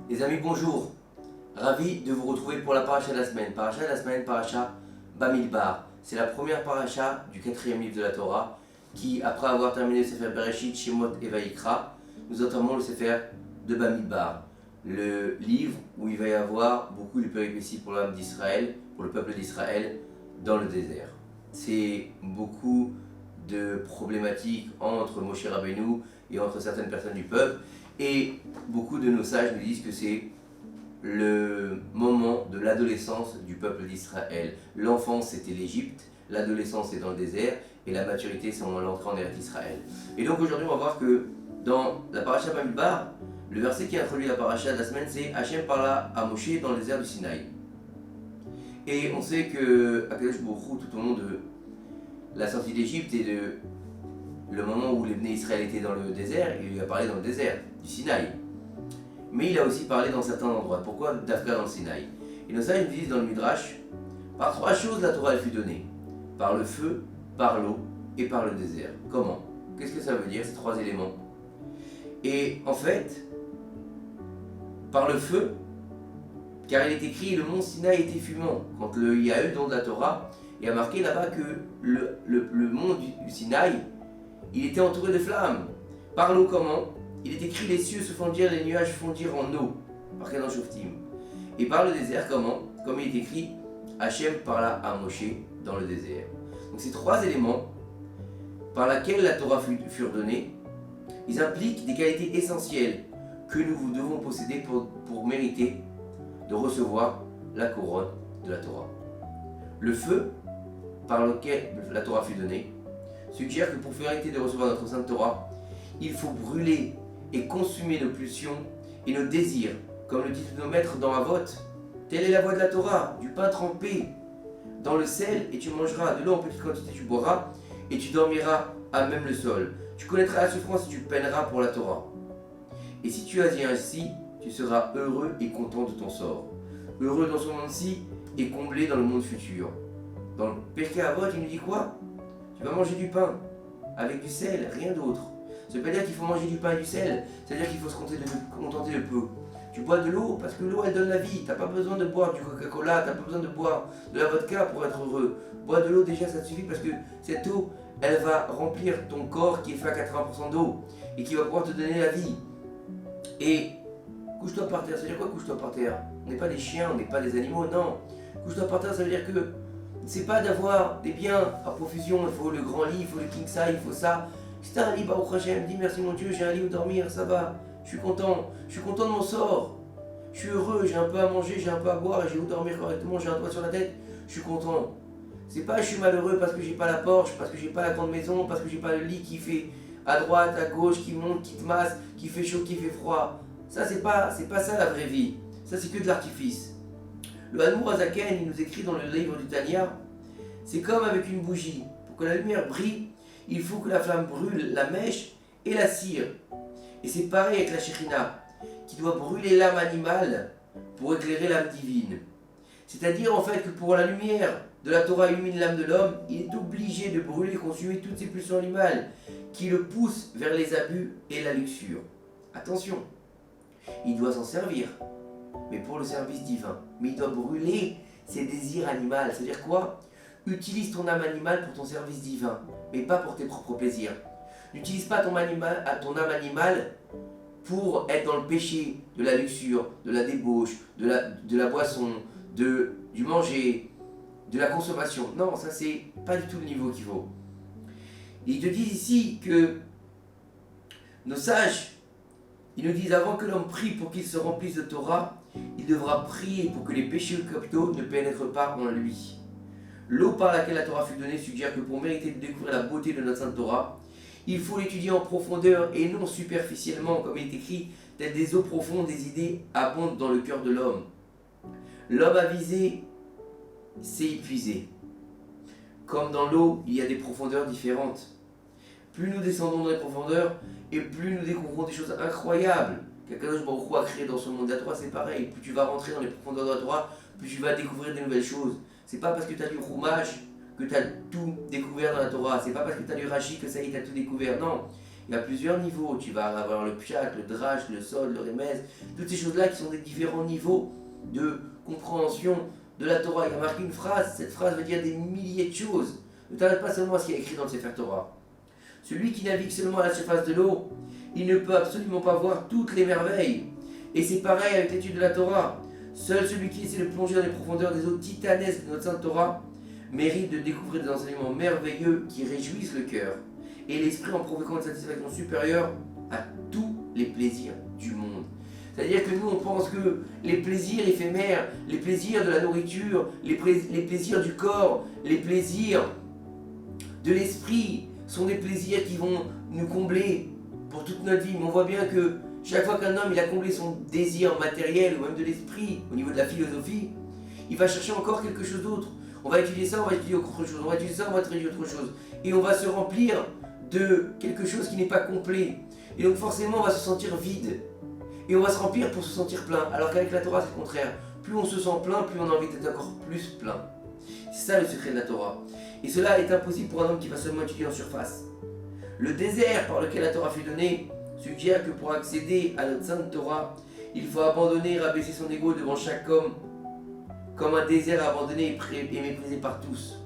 Les amis, bonjour. Ravi de vous retrouver pour la paracha de la semaine. Paracha de la semaine, paracha Bamidbar. C'est la première paracha du 4e livre de la Torah qui, après avoir terminé le Sefer Bereshit, Shemot et Vayikra, nous entamons le Sefer de Bamidbar. Le livre où il va y avoir beaucoup de péripéties pour l'âme d'Israël, pour le peuple d'Israël dans le désert. C'est beaucoup de problématiques entre Moshe Rabbeinu et entre certaines personnes du peuple. Et beaucoup de nos sages nous disent que c'est le moment de l'adolescence du peuple d'Israël. L'enfance c'était l'Égypte, l'adolescence c'est dans le désert, et la maturité c'est l'entrée en Eretz Israël. Et donc aujourd'hui on va voir que dans la paracha Bamidbar, le verset qui introduit la paracha de la semaine c'est Hachem parla à Moshe dans le désert du Sinaï. Et on sait que Akadosh Baruch Hu, tout au long de la sortie d'Égypte et de le moment où les Bnei Israël étaient dans le désert, il lui a parlé dans le désert du Sinaï. Mais il a aussi parlé dans certains endroits. Pourquoi Dafka dans le Sinaï? Et nos sages disent dans le Midrash, par trois choses la Torah elle fut donnée. Par le feu, par l'eau et par le désert. Comment? Qu'est-ce que ça veut dire ces trois éléments? Et en fait, par le feu, car il est écrit le mont Sinaï était fumant. Quand il y a eu le don de la Torah, il y a marqué là-bas que le mont du Sinaï, il était entouré de flammes. Par l'eau comment? Il est écrit les cieux se fondirent, les nuages fondirent en eau. Par Kedan Shoftim. Et par le désert comment? Comme il est écrit, Hachem parla à Moshe dans le désert. Donc ces trois éléments par lesquels la Torah furent donnés, ils impliquent des qualités essentielles que nous devons posséder pour mériter de recevoir la couronne de la Torah. Le feu par lequel la Torah fut donnée suggère que pour mériter de recevoir notre Sainte Torah, il faut brûler et consumer nos pulsions et nos désirs, comme le disent nos maîtres dans Avot. Telle est la voie de la Torah, du pain trempé dans le sel et tu mangeras, de l'eau en petite quantité tu boiras et tu dormiras à même le sol. Tu connaîtras la souffrance et tu peineras pour la Torah. Et si tu agis ainsi, tu seras heureux et content de ton sort. Heureux dans ce monde-ci et comblé dans le monde futur. Dans le Pirkei Avot, il nous dit quoi? Tu vas manger du pain avec du sel, rien d'autre. Ça veut pas dire qu'il faut manger du pain et du sel, c'est-à-dire qu'il faut se contenter de peu. Tu bois de l'eau parce que l'eau elle donne la vie. T'as pas besoin de boire du Coca-Cola, t'as pas besoin de boire de la vodka pour être heureux. Bois de l'eau déjà ça te suffit parce que cette eau elle va remplir ton corps qui est fait à 80% d'eau et qui va pouvoir te donner la vie. Et couche-toi par terre, ça veut dire quoi couche-toi par terre? On n'est pas des chiens, on n'est pas des animaux, non. Couche-toi par terre ça veut dire que c'est pas d'avoir des biens à profusion, il faut le grand lit, il faut le king size, il faut ça. Si t'as un lit, Baruch Hashem, dis merci mon Dieu, j'ai un lit où dormir, ça va, je suis content de mon sort, je suis heureux, j'ai un peu à manger, j'ai un peu à boire et j'ai où dormir correctement, j'ai un toit sur la tête, je suis content. C'est pas je suis malheureux parce que j'ai pas la Porsche, parce que j'ai pas la grande maison, parce que j'ai pas le lit qui fait à droite, à gauche, qui monte, qui te masse, qui fait chaud, qui fait froid. Ça c'est pas ça la vraie vie, ça c'est que de l'artifice. Le Hadmour Azaken, il nous écrit dans le livre du Tanya, c'est comme avec une bougie. Pour que la lumière brille, il faut que la flamme brûle la mèche et la cire. Et c'est pareil avec la Shekhinah, qui doit brûler l'âme animale pour éclairer l'âme divine. C'est-à-dire en fait que pour la lumière de la Torah illumine l'âme de l'homme, il est obligé de brûler et consumer toutes ces pulsions animales qui le poussent vers les abus et la luxure. Attention, il doit s'en servir, mais pour le service divin. Mais il doit brûler ses désirs animaux. C'est-à-dire quoi? Utilise ton âme animale pour ton service divin, mais pas pour tes propres plaisirs. N'utilise pas ton âme animale pour être dans le péché de la luxure, de la débauche, de la boisson, du manger, de la consommation. Non, ça c'est pas du tout le niveau qu'il faut. Ils te disent ici que nos sages, ils nous disent avant que l'homme prie pour qu'il se remplisse de Torah, il devra prier pour que les péchés capitaux ne pénètrent pas en lui. L'eau par laquelle la Torah fut donnée suggère que pour mériter de découvrir la beauté de notre Sainte Torah, il faut l'étudier en profondeur et non superficiellement, comme il est écrit, telles des eaux profondes, des idées abondent dans le cœur de l'homme. L'homme avisé s'est épuisé. Comme dans l'eau, il y a des profondeurs différentes. Plus nous descendons dans les profondeurs, et plus nous découvrons des choses incroyables qu'Akadosh Baruch Hu a créé dans ce monde. La Torah c'est pareil, plus tu vas rentrer dans les profondeurs de la Torah, plus tu vas découvrir des nouvelles choses. C'est pas parce que tu as du Chumash que tu as tout découvert dans la Torah. C'est pas parce que tu as du Rashi que ça y est, tu as tout découvert. Non. Il y a plusieurs niveaux. Tu vas avoir le pshat, le drash, le sod, le remez, toutes ces choses-là qui sont des différents niveaux de compréhension de la Torah. Il y a marqué une phrase, cette phrase veut dire des milliers de choses. Ne t'arrête pas seulement à ce qui est écrit dans le Sefer Torah. Celui qui navigue seulement à la surface de l'eau, il ne peut absolument pas voir toutes les merveilles. Et c'est pareil avec l'étude de la Torah. Seul celui qui essaie de plonger dans les profondeurs des eaux titanesques de notre Sainte Torah mérite de découvrir des enseignements merveilleux qui réjouissent le cœur et l'esprit en provoquant une satisfaction supérieure à tous les plaisirs du monde. C'est-à-dire que nous, on pense que les plaisirs éphémères, les plaisirs de la nourriture, les plaisirs du corps, les plaisirs de l'esprit sont des plaisirs qui vont nous combler pour toute notre vie. Mais on voit bien que chaque fois qu'un homme il a comblé son désir matériel ou même de l'esprit au niveau de la philosophie, il va chercher encore quelque chose d'autre. On va étudier ça, on va étudier autre chose, on va étudier ça, on va étudier autre chose. Et on va se remplir de quelque chose qui n'est pas complet. Et donc forcément on va se sentir vide. Et on va se remplir pour se sentir plein. Alors qu'avec la Torah c'est le contraire. Plus on se sent plein, plus on a envie d'être encore plus plein. C'est ça le secret de la Torah. Et cela est impossible pour un homme qui va seulement étudier en surface. Le désert par lequel la Torah fut donnée suggère que pour accéder à notre sainte Torah, il faut abandonner et rabaisser son ego devant chaque homme, comme un désert abandonné et méprisé par tous.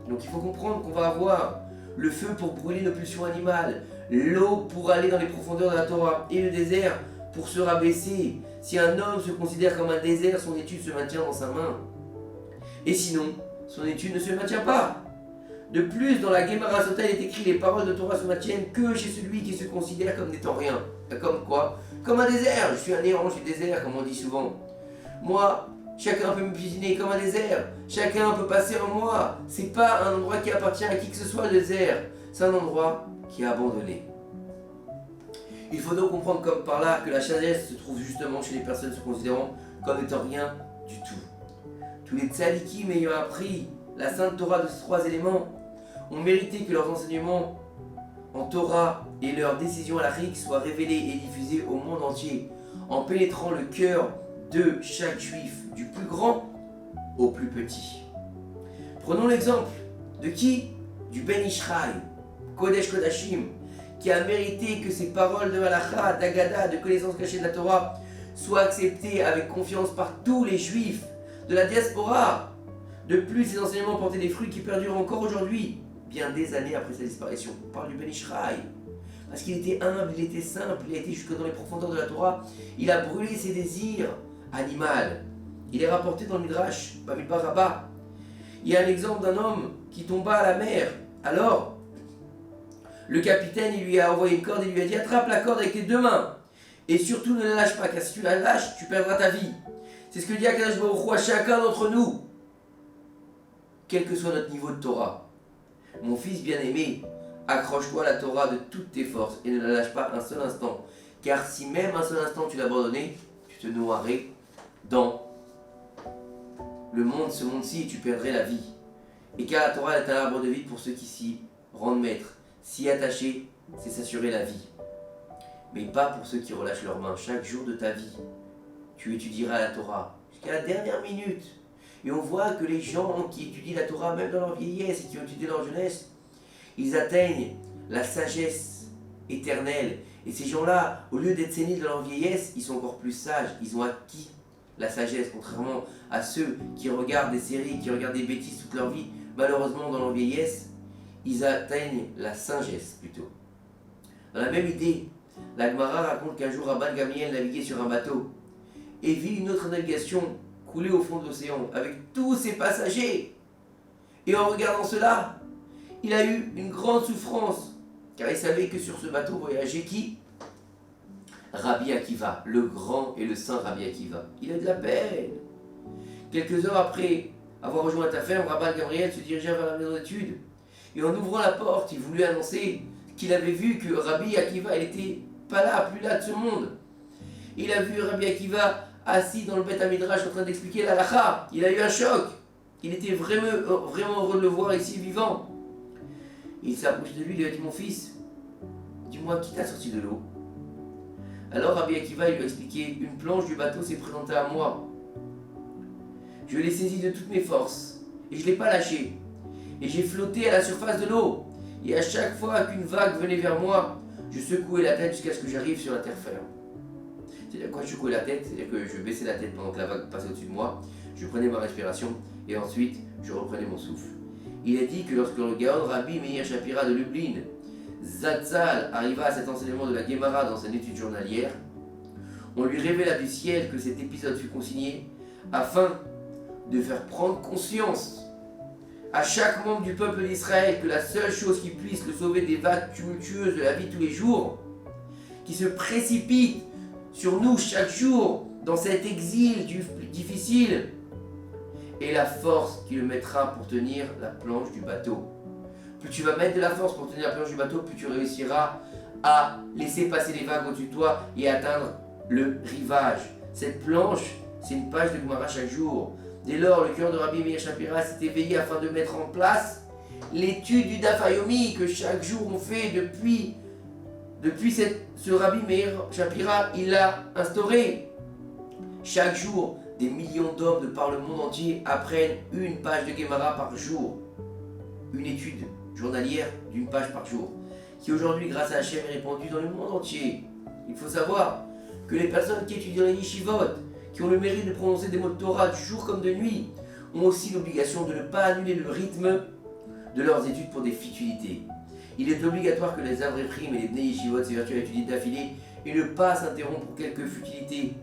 Donc il faut comprendre qu'on va avoir le feu pour brûler nos pulsions animales, l'eau pour aller dans les profondeurs de la Torah, et le désert pour se rabaisser. Si un homme se considère comme un désert, son étude se maintient dans sa main. Et sinon, son étude ne se maintient pas. De plus, dans la Gemara Sota, il est écrit les paroles de Torah se maintiennent que chez celui qui se considère comme n'étant rien. Comme quoi? Comme un désert. Je suis un errant, je suis désert, comme on dit souvent. Moi, chacun peut me cuisiner comme un désert. Chacun peut passer en moi. C'est pas un endroit qui appartient à qui que ce soit, le désert. C'est un endroit qui est abandonné. Il faut donc comprendre comme par là que la sagesse se trouve justement chez les personnes se considérant comme n'étant rien du tout. Tous les tzadikim ayant appris la sainte Torah de ces trois éléments ont mérité que leurs enseignements en Torah et leurs décisions halachiques soient révélés et diffusés au monde entier, en pénétrant le cœur de chaque juif, du plus grand au plus petit. Prenons l'exemple de qui? Du Ben Ishraï, Kodesh Kodashim, qui a mérité que ces paroles de halakha, d'agada, de connaissance cachée de la Torah soient acceptées avec confiance par tous les juifs de la diaspora. De plus, ces enseignements portaient des fruits qui perdurent encore aujourd'hui, bien des années après sa disparition. On parle du Ben Ishraï, parce qu'il était humble, il était simple, il a été jusque dans les profondeurs de la Torah, il a brûlé ses désirs animaux. Il est rapporté dans le Midrash, Bamidbar Rabbah. Il y a un exemple d'un homme qui tomba à la mer. Alors, le capitaine il lui a envoyé une corde et lui a dit attrape la corde avec tes deux mains. Et surtout ne la lâche pas, car si tu la lâches, tu perdras ta vie. C'est ce que dit Akadosh Baruch Hu à chacun d'entre nous, quel que soit notre niveau de Torah. Mon fils bien-aimé, accroche-toi à la Torah de toutes tes forces et ne la lâche pas un seul instant. Car si même un seul instant tu l'abandonnais, tu te noierais dans ce monde-ci et tu perdrais la vie. Et car la Torah est un arbre de vie pour ceux qui s'y rendent maîtres. S'y attacher, c'est s'assurer la vie. Mais pas pour ceux qui relâchent leurs mains. Chaque jour de ta vie, tu étudieras la Torah jusqu'à la dernière minute. Et on voit que les gens qui étudient la Torah, même dans leur vieillesse et qui ont étudié leur jeunesse, ils atteignent la sagesse éternelle. Et ces gens-là, au lieu d'être séniles dans leur vieillesse, ils sont encore plus sages. Ils ont acquis la sagesse, contrairement à ceux qui regardent des séries, qui regardent des bêtises toute leur vie. Malheureusement, dans leur vieillesse, ils atteignent la sagesse plutôt. Dans la même idée, la Gemara raconte qu'un jour Rabban Gamliel naviguait sur un bateau et vit une autre navigation couler au fond de l'océan avec tous ses passagers. Et en regardant cela, il a eu une grande souffrance, car il savait que sur ce bateau voyageait qui? Rabbi Akiva, le grand et le saint Rabbi Akiva. Il a de la peine. Quelques heures après avoir rejoint ta ferme, Rabban Gamliel se dirigea vers la maison d'études. Et en ouvrant la porte, il voulut annoncer qu'il avait vu que Rabbi Akiva n'était pas là, plus là de ce monde. Il a vu Rabbi Akiva assis dans le Beth Midrash en train d'expliquer la halakha. Il a eu un choc. Il était vraiment heureux de le voir ici vivant. Il s'est approché de lui, il lui a dit mon fils, dis-moi qui t'a sorti de l'eau. Alors Rabbi Akiva lui a expliqué une planche du bateau s'est présentée à moi. Je l'ai saisie de toutes mes forces et je ne l'ai pas lâchée. Et j'ai flotté à la surface de l'eau. Et à chaque fois qu'une vague venait vers moi, je secouais la tête jusqu'à ce que j'arrive sur la terre ferme. C'est-à-dire, quand je secouais la tête, c'est-à-dire que je baissais la tête pendant que la vague passait au-dessus de moi, je prenais ma respiration et ensuite je reprenais mon souffle. Il est dit que lorsque le Gaon Rabbi Meir Shapira de Lublin, Zatzal, arriva à cet enseignement de la Gemara dans son étude journalière, on lui révéla du ciel que cet épisode fut consigné afin de faire prendre conscience à chaque membre du peuple d'Israël que la seule chose qui puisse le sauver des vagues tumultueuses de la vie de tous les jours, qui se précipitent sur nous chaque jour dans cet exil difficile, est la force qui le mettra pour tenir la planche du bateau. Plus tu vas mettre de la force pour tenir la planche du bateau, plus tu réussiras à laisser passer les vagues au-dessus de toi et atteindre le rivage. Cette planche, c'est une page de Gemara chaque jour. Dès lors, le cœur de Rabbi Meir Shapira s'est éveillé afin de mettre en place l'étude du Daf Yomi que chaque jour on fait depuis ce Rabbi Meir Shapira, il l'a instauré. Chaque jour, des millions d'hommes de par le monde entier apprennent une page de Gemara par jour. Une étude journalière d'une page par jour, qui aujourd'hui, grâce à Hachem, est répandue dans le monde entier. Il faut savoir que les personnes qui étudient les yeshivot, qui ont le mérite de prononcer des mots de Torah du jour comme de nuit, ont aussi l'obligation de ne pas annuler le rythme de leurs études pour des futilités. Il est obligatoire que les Avrephrim et les Bnei Yeshivot s'évertuent à étudier d'affilée et ne pas s'interrompre pour quelques futilités.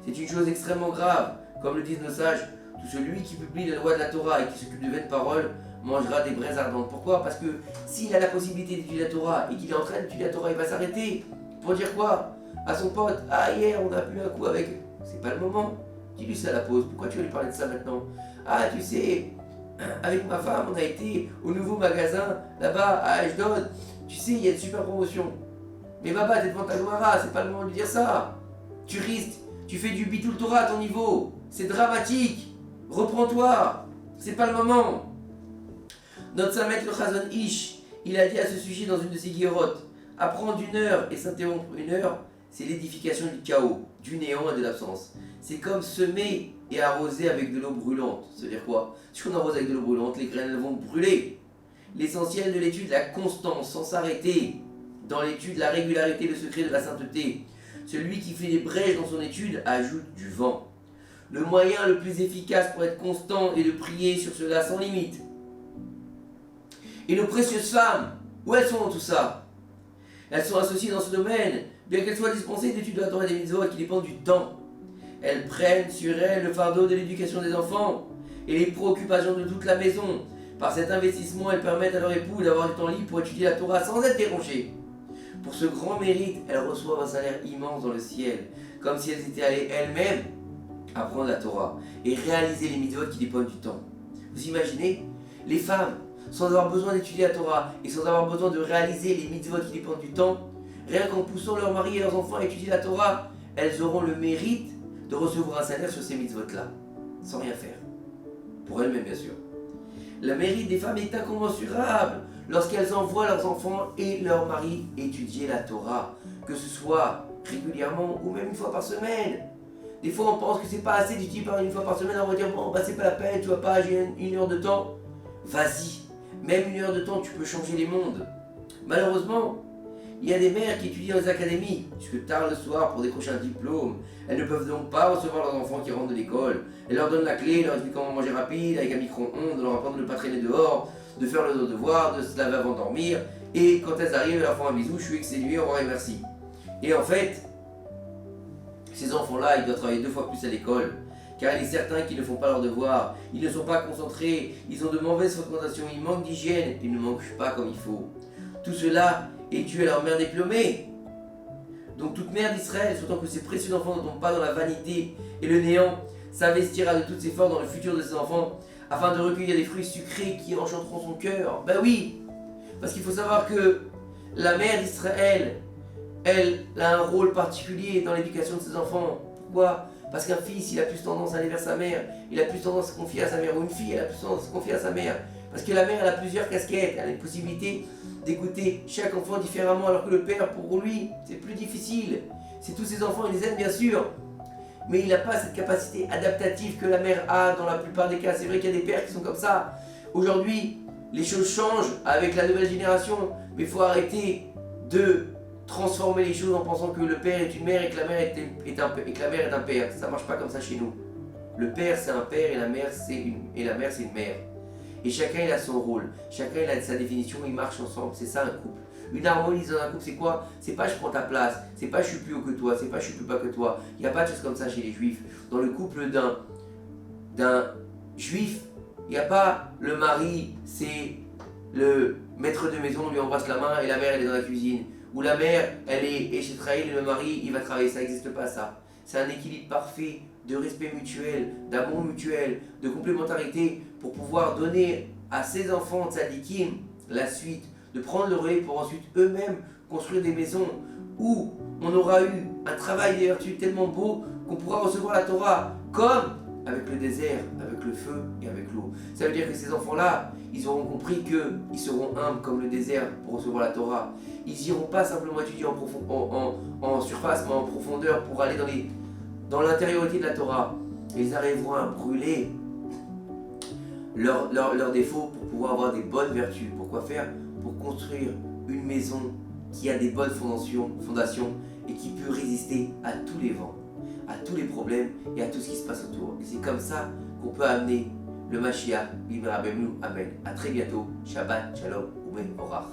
C'est une chose extrêmement grave, comme le disent nos sages, tout celui qui publie la loi de la Torah et qui s'occupe de vaines paroles mangera des braises ardentes. Pourquoi? Parce que s'il a la possibilité d'étudier la Torah et qu'il est en train d'étudier la Torah, il va s'arrêter pour dire quoi à son pote? Ah, hier on a bu un coup avec... C'est pas le moment. Dis-lui ça à la pause. Pourquoi tu vas lui parler de ça maintenant? Ah, tu sais, avec ma femme, on a été au nouveau magasin là-bas à Ashdod. Tu sais, il y a une super promotion. Mais Baba, t'es devant ta Gemara, c'est pas le moment de lui dire ça. Tu risques, tu fais du bitul Torah à ton niveau. C'est dramatique. Reprends-toi. C'est pas le moment. Notre Samet le Chazon Ish, il a dit à ce sujet dans une de ses guérottes: apprendre une heure et s'interrompre une heure, c'est l'édification du chaos, du néant et de l'absence. C'est comme semer et arroser avec de l'eau brûlante. C'est-à-dire quoi? Si on arrose avec de l'eau brûlante, les graines vont brûler. L'essentiel de l'étude, la constance, sans s'arrêter. Dans l'étude, la régularité, le secret de la sainteté. Celui qui fait des brèches dans son étude ajoute du vent. Le moyen le plus efficace pour être constant est de prier sur cela sans limite. Et nos précieuses femmes, où elles sont dans tout ça? Elles sont associées dans ce domaine, bien qu'elles soient dispensées d'études de la Torah et des mitzvot qui dépendent du temps. Elles prennent sur elles le fardeau de l'éducation des enfants et les préoccupations de toute la maison. Par cet investissement, elles permettent à leur époux d'avoir du temps libre pour étudier la Torah sans être dérangées. Pour ce grand mérite, elles reçoivent un salaire immense dans le ciel, comme si elles étaient allées elles-mêmes apprendre la Torah et réaliser les mitzvot qui dépendent du temps. Vous imaginez? Les femmes, sans avoir besoin d'étudier la Torah et sans avoir besoin de réaliser les mitzvot qui dépendent du temps, rien qu'en poussant leurs maris et leurs enfants à étudier la Torah, elles auront le mérite de recevoir un salaire sur ces mitzvot-là, sans rien faire. Pour elles-mêmes, bien sûr. Le mérite des femmes est incommensurable lorsqu'elles envoient leurs enfants et leurs maris étudier la Torah, que ce soit régulièrement ou même une fois par semaine. Des fois, on pense que c'est pas assez d'étudier par une fois par semaine, on va dire bon, bah c'est pas la peine, tu vois pas, j'ai une heure de temps. Vas-y, même une heure de temps, tu peux changer les mondes. Malheureusement, il y a des mères qui étudient dans les académies jusque tard le soir pour décrocher un diplôme. Elles ne peuvent donc pas recevoir leurs enfants qui rentrent de l'école. Elles leur donnent la clé, leur expliquent comment manger rapide, avec un micro-ondes, de leur apprendre de ne pas traîner dehors, de faire leurs devoirs, de se laver avant de dormir. Et quand elles arrivent, elles leur font un bisou, je suis exténué, au revoir et merci. Et en fait, ces enfants-là, ils doivent travailler 2 fois plus à l'école. Car il est certain qu'ils ne font pas leurs devoirs, ils ne sont pas concentrés, ils ont de mauvaises fréquentations, ils manquent d'hygiène, ils ne mangent pas comme il faut. Tout cela est dû à leur mère diplômée. Donc toute mère d'Israël, souhaitant que ses précieux enfants ne tombent pas dans la vanité et le néant, s'investira de toutes ses forces dans le futur de ses enfants, afin de recueillir des fruits sucrés qui enchanteront son cœur. Ben oui, parce qu'il faut savoir que la mère d'Israël, elle a un rôle particulier dans l'éducation de ses enfants. Pourquoi? Parce qu'un fils, il a plus tendance à aller vers sa mère, il a plus tendance à se confier à sa mère, ou une fille, elle a plus tendance à se confier à sa mère. Parce que la mère, elle a plusieurs casquettes, elle a une possibilité d'écouter chaque enfant différemment, alors que le père, pour lui, c'est plus difficile. C'est tous ses enfants, il les aime bien sûr, mais il n'a pas cette capacité adaptative que la mère a dans la plupart des cas. C'est vrai qu'il y a des pères qui sont comme ça. Aujourd'hui, les choses changent avec la nouvelle génération, mais il faut arrêter de transformer les choses en pensant que le père est une mère et que la mère est un père. Ça marche pas comme ça chez nous. Le père c'est un père et la mère c'est une mère. Et chacun il a son rôle, chacun il a sa définition, ils marchent ensemble, c'est ça un couple. Une harmonie dans un couple c'est quoi? C'est pas je prends ta place, c'est pas je suis plus haut que toi, c'est pas je suis plus bas que toi. Il n'y a pas de choses comme ça chez les juifs. Dans le couple d'un juif, il n'y a pas le mari, c'est le maître de maison, on lui embrasse la main et la mère elle est dans la cuisine. Ou la mère elle est chez Israël et le mari il va travailler, ça n'existe pas ça. C'est un équilibre parfait de respect mutuel, d'amour mutuel, de complémentarité pour pouvoir donner à ses enfants tzadikim la suite, de prendre le relais pour ensuite eux-mêmes construire des maisons où on aura eu un travail des vertus tellement beau qu'on pourra recevoir la Torah comme avec le désert, avec le feu et avec l'eau. Ça veut dire que ces enfants-là, ils auront compris qu'ils seront humbles comme le désert pour recevoir la Torah. Ils n'iront pas simplement étudier en surface, mais en profondeur pour aller dans l'intériorité de la Torah. Ils arriveront à brûler leurs défauts pour pouvoir avoir des bonnes vertus. Pourquoi faire? Pour construire une maison qui a des bonnes fondations et qui peut résister à tous les vents, à tous les problèmes et à tout ce qui se passe autour. Et c'est comme ça qu'on peut amener le Mashiach. Amen. À très bientôt. Shabbat, Shalom, Umen, Orach.